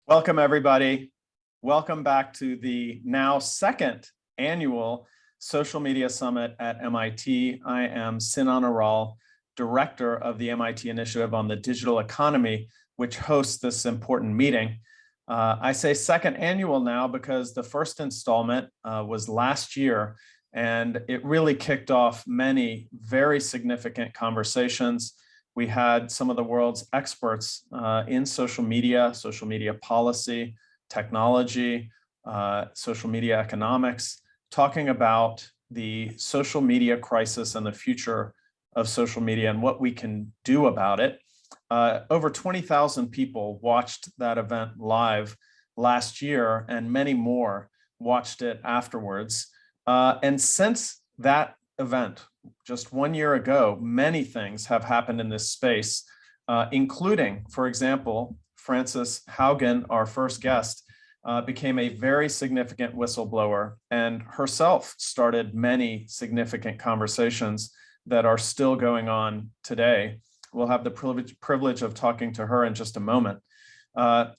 Welcome, everybody. Welcome back to the now second annual Social Media Summit at MIT. I am Sinan Aral, director of the MIT Initiative on the Digital Economy, which hosts this important meeting. I say second annual now because the first installment was last year, and it really kicked off many very significant conversations. We had some of the world's experts in social media policy, technology, social media economics, talking about the social media crisis and the future of social media and what we can do about it. Over 20,000 people watched that event live last year, and many more watched it afterwards. And since that event, just 1 year ago, many things have happened in this space, including, for example, Frances Haugen, our first guest, became a very significant whistleblower and herself started many significant conversations that are still going on today. We'll have the privilege of talking to her in just a moment.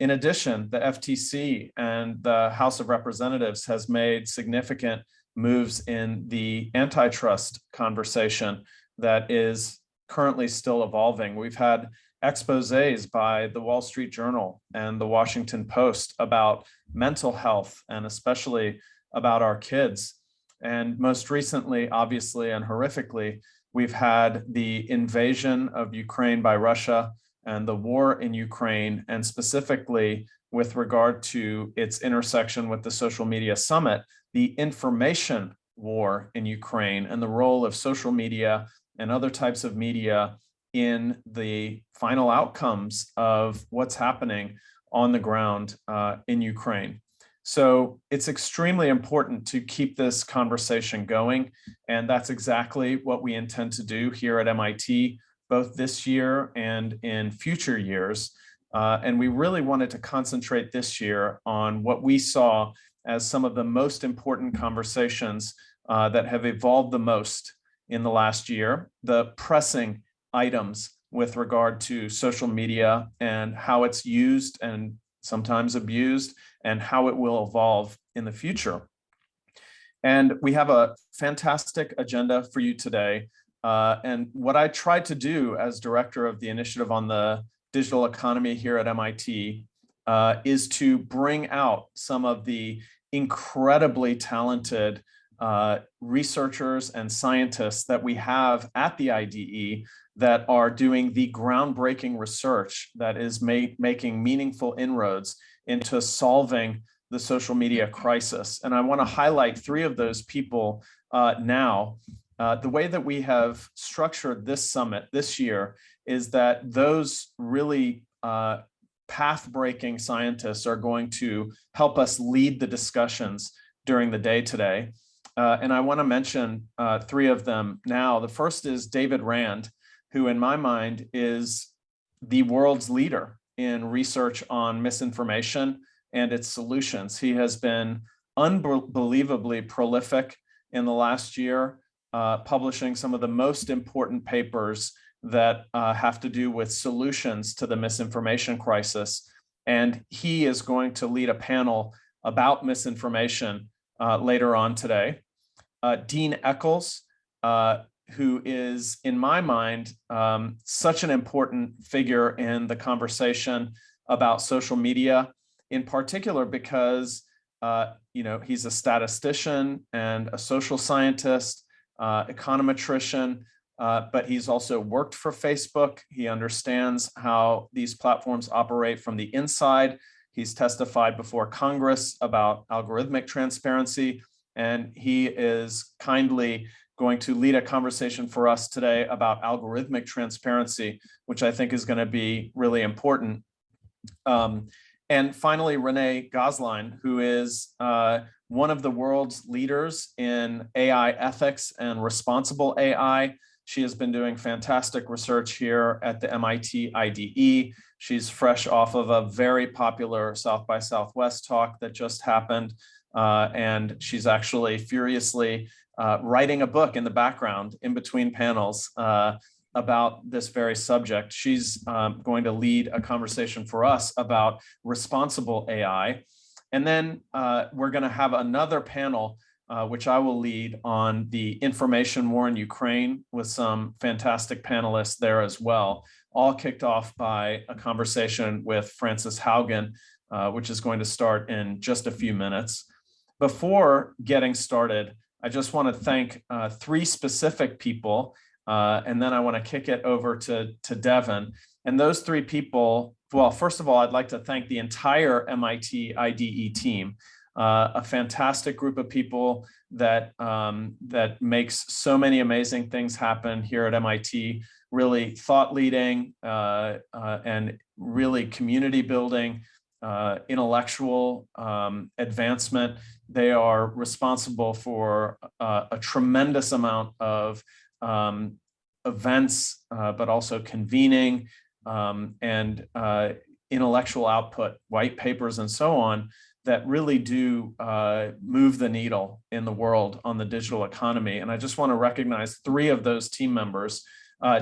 In addition, the FTC and the House of Representatives has made significant moves in the antitrust conversation that is currently still evolving. We've had exposés by the Wall Street Journal and the Washington Post about mental health and especially about our kids. And most recently, obviously and horrifically, we've had the invasion of Ukraine by Russia and the war in Ukraine, and specifically with regard to its intersection with the Social Media Summit, the information war in Ukraine and the role of social media and other types of media in the final outcomes of what's happening on the ground in Ukraine. So it's extremely important to keep this conversation going, and that's exactly what we intend to do here at MIT, both this year and in future years. And we really wanted to concentrate this year on what we saw as some of the most important conversations that have evolved the most in the last year, the pressing items with regard to social media and how it's used and sometimes abused and how it will evolve in the future. And we have a fantastic agenda for you today. And what I tried to do as director of the Initiative on the Digital Economy here at MIT is to bring out some of the incredibly talented researchers and scientists that we have at the IDE that are doing the groundbreaking research that is making meaningful inroads into solving the social media crisis. And I want to highlight three of those people now. The way that we have structured this summit this year is that those really path-breaking scientists are going to help us lead the discussions during the day today. And I want to mention three of them now. The first is David Rand, who in my mind is the world's leader in research on misinformation and its solutions. He has been unbelievably prolific in the last year, publishing some of the most important papers that have to do with solutions to the misinformation crisis. And he is going to lead a panel about misinformation later on today. Dean Eccles, who is, in my mind, such an important figure in the conversation about social media, in particular because he's a statistician and a social scientist, econometrician, but he's also worked for Facebook. He understands how these platforms operate from the inside. He's testified before Congress about algorithmic transparency, and he is kindly going to lead a conversation for us today about algorithmic transparency, which I think is going to be really important. And finally, Renee Gosline, who is one of the world's leaders in AI ethics and responsible AI. She has been doing fantastic research here at the MIT IDE. She's fresh off of a very popular South by Southwest talk that just happened. And she's actually furiously writing a book in the background in between panels about this very subject. She's going to lead a conversation for us about responsible AI. And then we're going to have another panel, which I will lead, on the information war in Ukraine, with some fantastic panelists there as well, all kicked off by a conversation with Frances Haugen, which is going to start in just a few minutes. Before getting started, I just want to thank three specific people, and then I want to kick it over to Devin. And those three people, well, first of all, I'd like to thank the entire MIT IDE team, a fantastic group of people that makes so many amazing things happen here at MIT, really thought leading and really community building, intellectual advancement. They are responsible for a tremendous amount of events, but also convening and intellectual output, white papers, and so on, that really do move the needle in the world on the digital economy. And I just want to recognize three of those team members: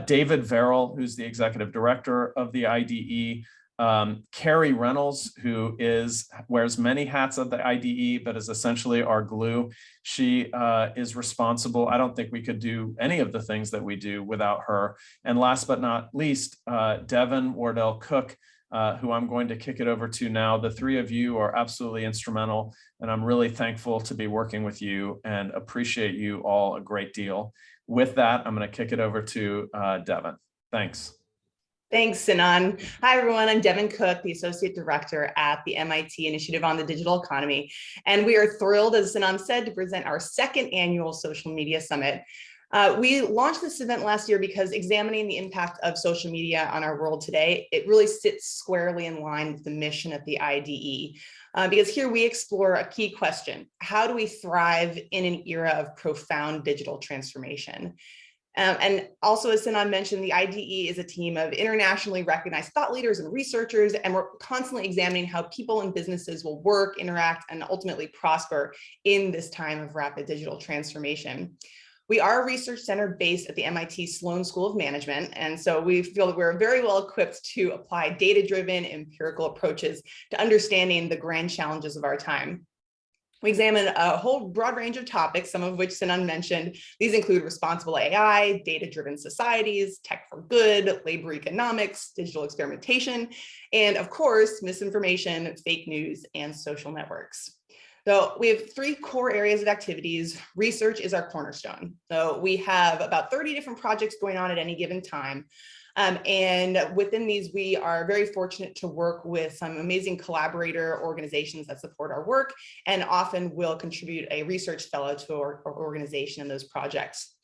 David Verrill, who's the executive director of the IDE; Carrie Reynolds, who wears many hats at the IDE, but is essentially our glue. She is responsible. I don't think we could do any of the things that we do without her. And last but not least, Devin Wardell Cook, who I'm going to kick it over to now. The three of you are absolutely instrumental, and I'm really thankful to be working with you and appreciate you all a great deal. With that, I'm going to kick it over to Devin. Thanks. Thanks, Sinan. Hi, everyone. I'm Devin Cook, the Associate Director at the MIT Initiative on the Digital Economy. And we are thrilled, as Sinan said, to present our second annual Social Media Summit. We launched this event last year because examining the impact of social media on our world today, it really sits squarely in line with the mission at the IDE. Because here we explore a key question: how do we thrive in an era of profound digital transformation? And also, as Sinan mentioned, the IDE is a team of internationally recognized thought leaders and researchers, and we're constantly examining how people and businesses will work, interact, and ultimately prosper in this time of rapid digital transformation. We are a research center based at the MIT Sloan School of Management, and so we feel that we're very well equipped to apply data-driven empirical approaches to understanding the grand challenges of our time. We examine a whole broad range of topics, some of which Sinan mentioned. These include responsible AI, data-driven societies, tech for good, labor economics, digital experimentation, and of course, misinformation, fake news, and social networks. So we have three core areas of activities. Research is our cornerstone. So we have about 30 different projects going on at any given time. And within these, we are very fortunate to work with some amazing collaborator organizations that support our work and often will contribute a research fellow to our organization in those projects.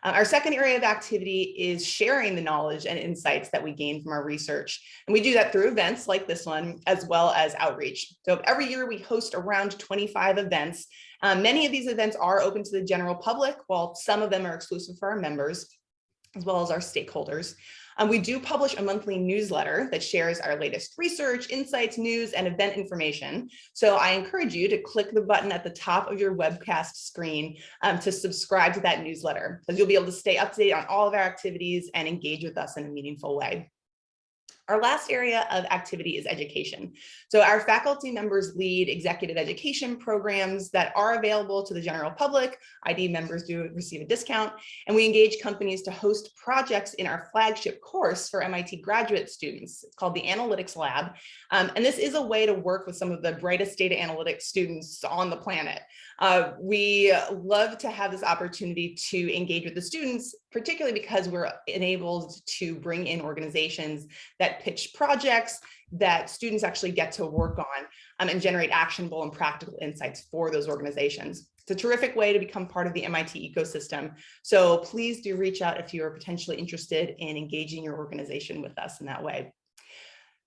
Our second area of activity is sharing the knowledge and insights that we gain from our research. And we do that through events like this one, as well as outreach. So every year we host around 25 events. Many of these events are open to the general public, while some of them are exclusive for our members, as well as our stakeholders. We do publish a monthly newsletter that shares our latest research, insights, news, and event information. So I encourage you to click the button at the top of your webcast screen to subscribe to that newsletter, because you'll be able to stay up to date on all of our activities and engage with us in a meaningful way. Our last area of activity is education. So our faculty members lead executive education programs that are available to the general public. ID members do receive a discount, and we engage companies to host projects in our flagship course for MIT graduate students. It's called the Analytics Lab. And this is a way to work with some of the brightest data analytics students on the planet. We love to have this opportunity to engage with the students, particularly because we're enabled to bring in organizations that pitch projects that students actually get to work on and generate actionable and practical insights for those organizations. It's a terrific way to become part of the MIT ecosystem. So please do reach out if you are potentially interested in engaging your organization with us in that way.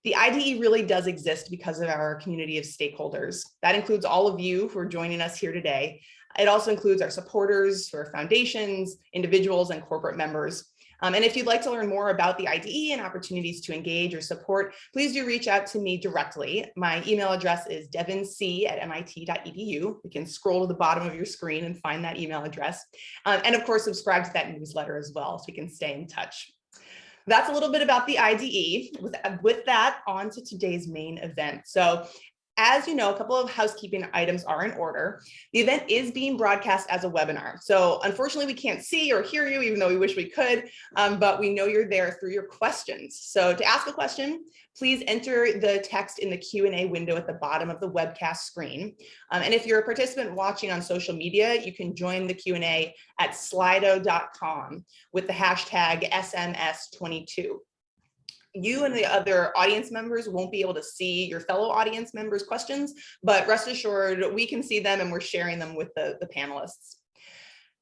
The IDE really does exist because of our community of stakeholders. That includes all of you who are joining us here today. It also includes our supporters, who are foundations, individuals, and corporate members. And if you'd like to learn more about the IDE and opportunities to engage or support, please do reach out to me directly. My email address is devinc@mit.edu. You can scroll to the bottom of your screen and find that email address. And of course, subscribe to that newsletter as well, so we can stay in touch. That's a little bit about the IDE. With that, on to today's main event. So as you know, a couple of housekeeping items are in order. The event is being broadcast as a webinar. So unfortunately, we can't see or hear you, even though we wish we could, but we know you're there through your questions. So to ask a question, please enter the text in the Q&A window at the bottom of the webcast screen. And if you're a participant watching on social media, you can join the Q&A at slido.com with the hashtag SMS22. You and the other audience members won't be able to see your fellow audience members' questions, but rest assured, we can see them and we're sharing them with the panelists.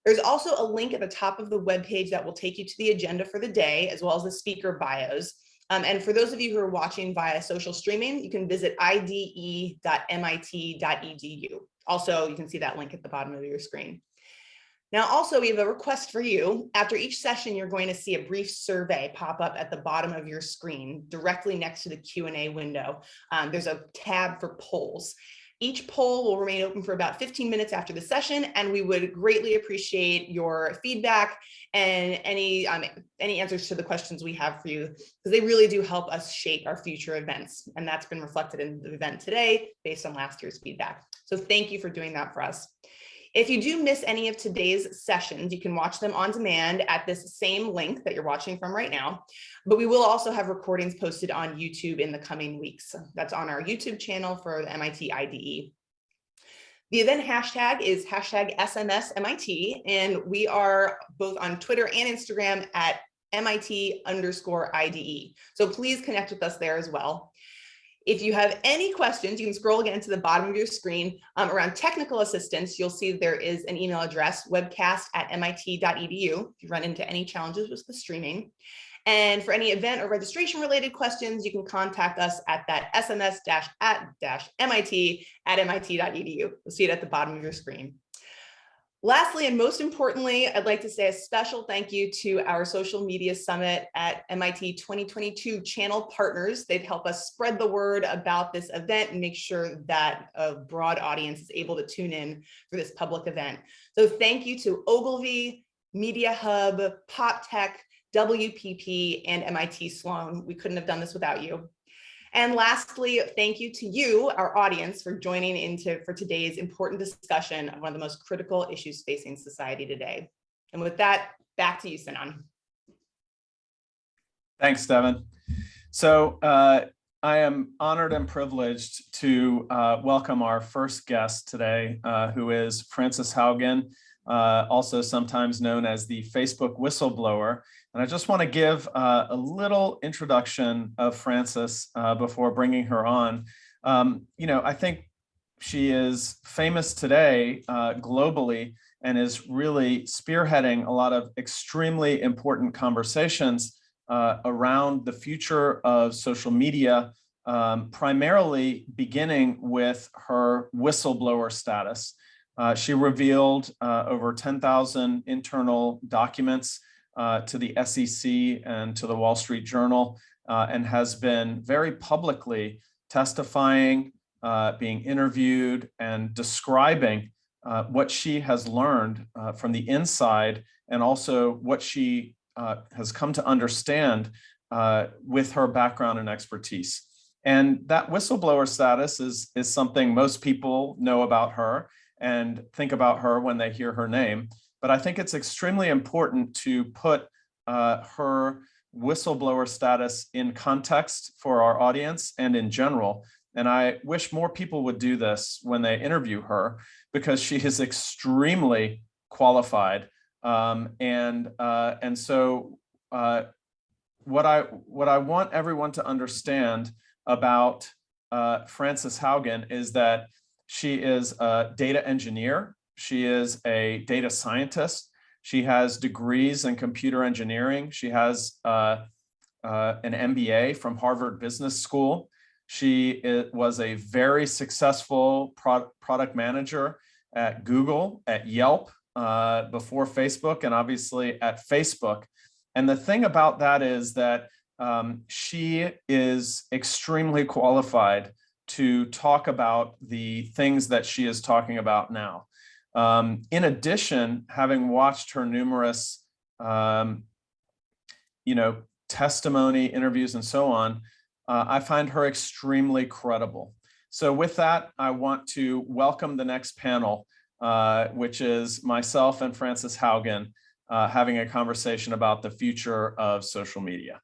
There's also a link at the top of the webpage that will take you to the agenda for the day, as well as the speaker bios. And for those of you who are watching via social streaming, you can visit ide.mit.edu. Also, you can see that link at the bottom of your screen. Now, also, we have a request for you. After each session, you're going to see a brief survey pop up at the bottom of your screen, directly next to the Q&A window. There's a tab for polls. Each poll will remain open for about 15 minutes after the session, and we would greatly appreciate your feedback and any answers to the questions we have for you, because they really do help us shape our future events. And that's been reflected in the event today based on last year's feedback. So thank you for doing that for us. If you do miss any of today's sessions, you can watch them on demand at this same link that you're watching from right now, but we will also have recordings posted on YouTube in the coming weeks. That's on our YouTube channel for the MIT IDE. The event hashtag is hashtag SMSMIT, and we are both on Twitter and Instagram at MIT_IDE. So please connect with us there as well. If you have any questions, you can scroll again to the bottom of your screen. Around technical assistance, you'll see there is an email address, webcast@mit.edu, if you run into any challenges with the streaming. And for any event or registration related questions, you can contact us at that sms-at-mit@mit.edu. You'll see it at the bottom of your screen. Lastly, and most importantly, I'd like to say a special thank you to our Social Media Summit at MIT 2022 channel partners. They've helped us spread the word about this event and make sure that a broad audience is able to tune in for this public event. So thank you to Ogilvy, Media Hub, PopTech, WPP, and MIT Sloan. We couldn't have done this without you. And lastly, thank you to you, our audience, for joining for today's important discussion of one of the most critical issues facing society today. And with that, back to you, Sinan. Thanks, Devin. So I am honored and privileged to welcome our first guest today, who is Frances Haugen, also sometimes known as the Facebook whistleblower. And I just want to give a little introduction of Frances before bringing her on. I think she is famous today globally and is really spearheading a lot of extremely important conversations around the future of social media, primarily beginning with her whistleblower status. She revealed over 10,000 internal documents to the SEC and to the Wall Street Journal, and has been very publicly testifying, being interviewed, and describing what she has learned from the inside, and also what she has come to understand with her background and expertise. And that whistleblower status is something most people know about her and think about her when they hear her name. But I think it's extremely important to put her whistleblower status in context for our audience and in general. And I wish more people would do this when they interview her, because she is extremely qualified. And so what I want everyone to understand about Frances Haugen is that she is a data engineer. She is a data scientist. She has degrees in computer engineering. She has an MBA from Harvard Business School. She was a very successful product manager at Google, at Yelp, before Facebook, and obviously at Facebook. And the thing about that is that she is extremely qualified to talk about the things that she is talking about now. In addition, having watched her numerous, testimony, interviews, and so on, I find her extremely credible. So with that, I want to welcome the next panel, which is myself and Frances Haugen having a conversation about the future of social media.